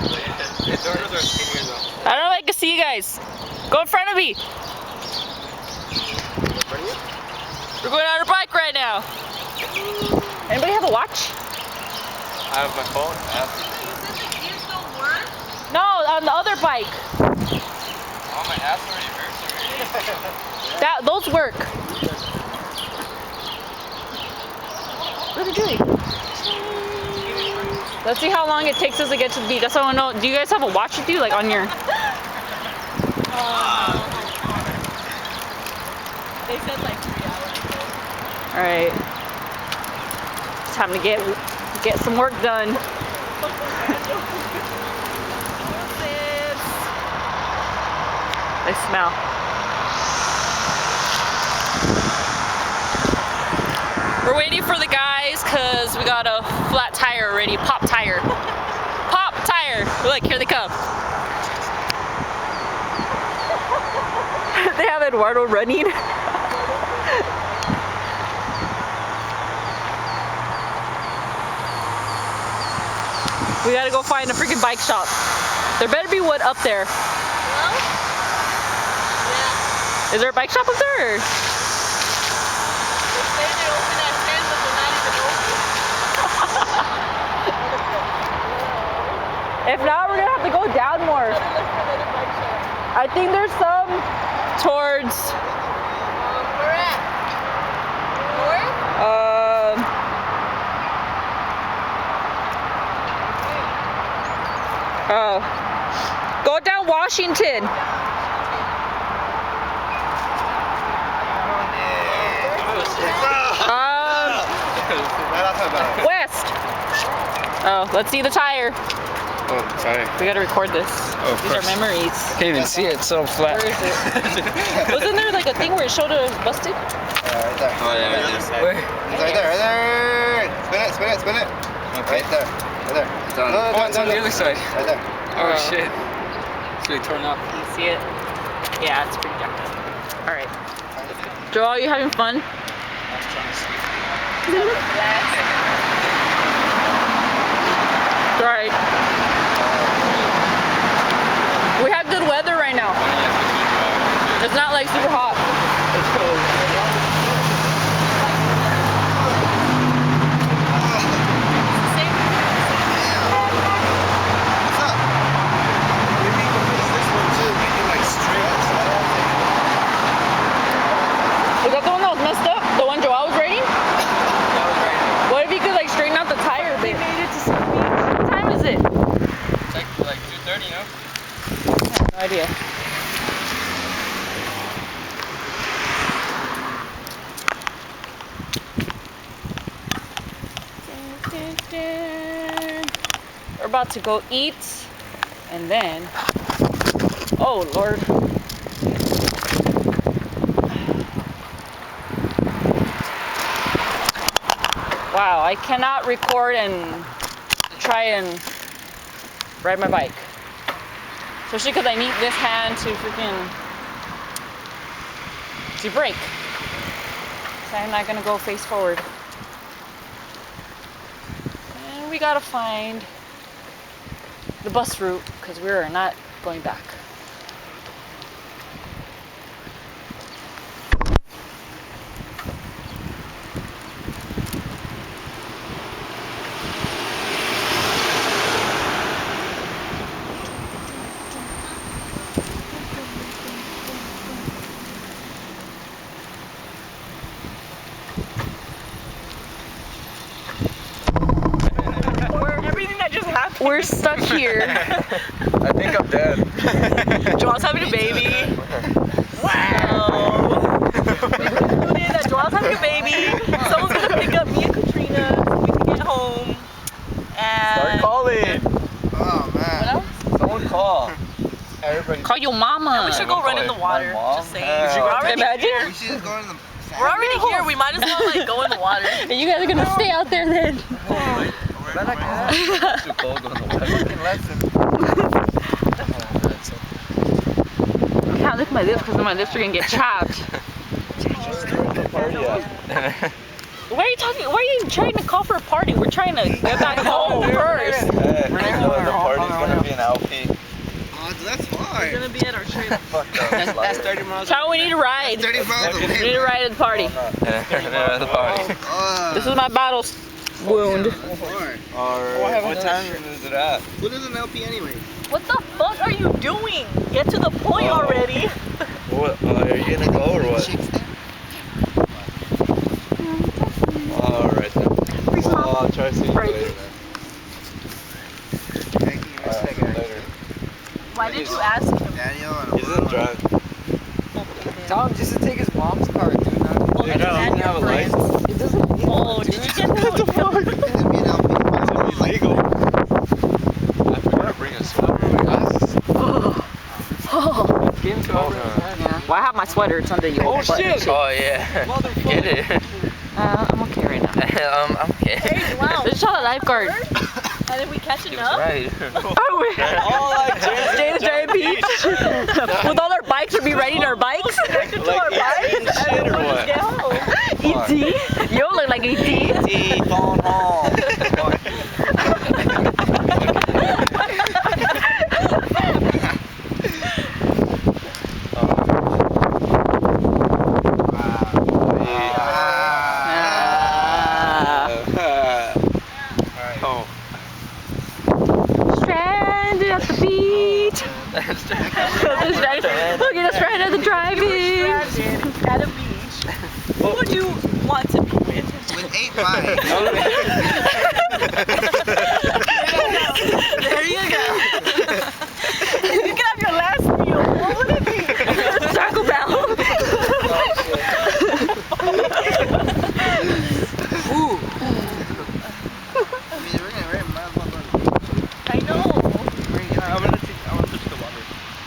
I don't know if I can see you guys. Go in front of me. We're going on our bike right now. Anybody have a watch? I have my phone. You said the gears don't work? No, on the other bike. Oh, my ass already hurts already. Those work. What are we doing? Let's see how long it takes us to get to the beach. That's what I want to know. Do you guys have a watch with you, like on your? They said like 3 hours. All right. It's time to get some work done. I smell. We're waiting for the guys because we got a flat tire already. Pop tire. Pop tire. Look, here they come. They have Eduardo running. We gotta go find a freaking bike shop. There better be one up there. Hello? Yeah. Is there a bike shop up there? Or? They say they open at 10, but they're not even open. If not, we're gonna have to go down more. Look for another bike shop. I think there's some towards Where at? North? Go down Washington. West. Oh, let's see the tire. Oh, sorry. We gotta record this. Oh, These are memories. Can't even see it, it's so flat. Where is it? Wasn't there like a thing where it showed a busted? Right there. Oh, yeah, right there. Where? It's right there, right there. Spin it, spin it, spin it. Okay. Right there, right there. It's on, it's on the other side. Right there. Oh, shit. It's really torn up. Can you see it? Yeah, it's pretty jacked up. Alright. Joel, you having fun? I'm trying to sleep. Alright. We have good weather right now. It's not like super hot. Is that the one that was messed up? The one Joel was riding? What if you could like straighten out the tire a bit? They made it to some beach. What time is it? It's like 2:30, you know? No idea. We're about to go eat and then, oh Lord. Wow, I cannot record and try and ride my bike. Especially because I need this hand to brake. So I'm not gonna go face forward. And we gotta find the bus route because we are not going back. Everything that just happened. We're stuck here. I think I'm dead. Joel's having a baby. Wow. We concluded that Joel's having a baby. Someone's gonna pick up me and Katrina so we can get home. Start And calling. Oh, man. what else? Someone call. Everybody. Call your mama. We should go run in the water. My mom? Just saying. Hell. We're already Imagine. here. We should just go to the We're already here. We might as well like go in the water. And you guys are gonna stay out there then. Too cold going to the water. I can't lick my lips because my lips are gonna get chapped. Why are you talking? Why are you trying to call for a party? We're trying to get back home first. The party's gonna be an Fuck that. That's 30 miles. Child, we need a ride. 30 miles We need away. a ride at the party. The party. This is my battle wound. What time is it at? What is an LP anyway? What the fuck are you doing? Get to the point already. What? Are you gonna go or what? Alright then. Well, I'll try to see you later then. Later. Why did you ask him? Daniel and He doesn't drive. Tell him just to take his mom's car, dude. I know, he doesn't have a license. It doesn't need Oh, did you get that? It's illegal. I forgot to bring a sweater. Get into Oh, it. Yeah. Well, I have my sweater. It's under your butt cheek. Oh yeah. Get it. I'm okay right now. I'm okay. Hey, wow. There's not a lifeguard. And then we catching He was up? right. Oh, James Jerry Beach. With all our bikes, we'll be riding our bikes. Connected to our bikes? eating shit or We'll what? just get home. E.T. You don't look like E.T. Phone home. Oh. Stranded at the beach. Look at us stranded at the drive-in. Stranded at a beach. Who would you want to be with? With 8 miles.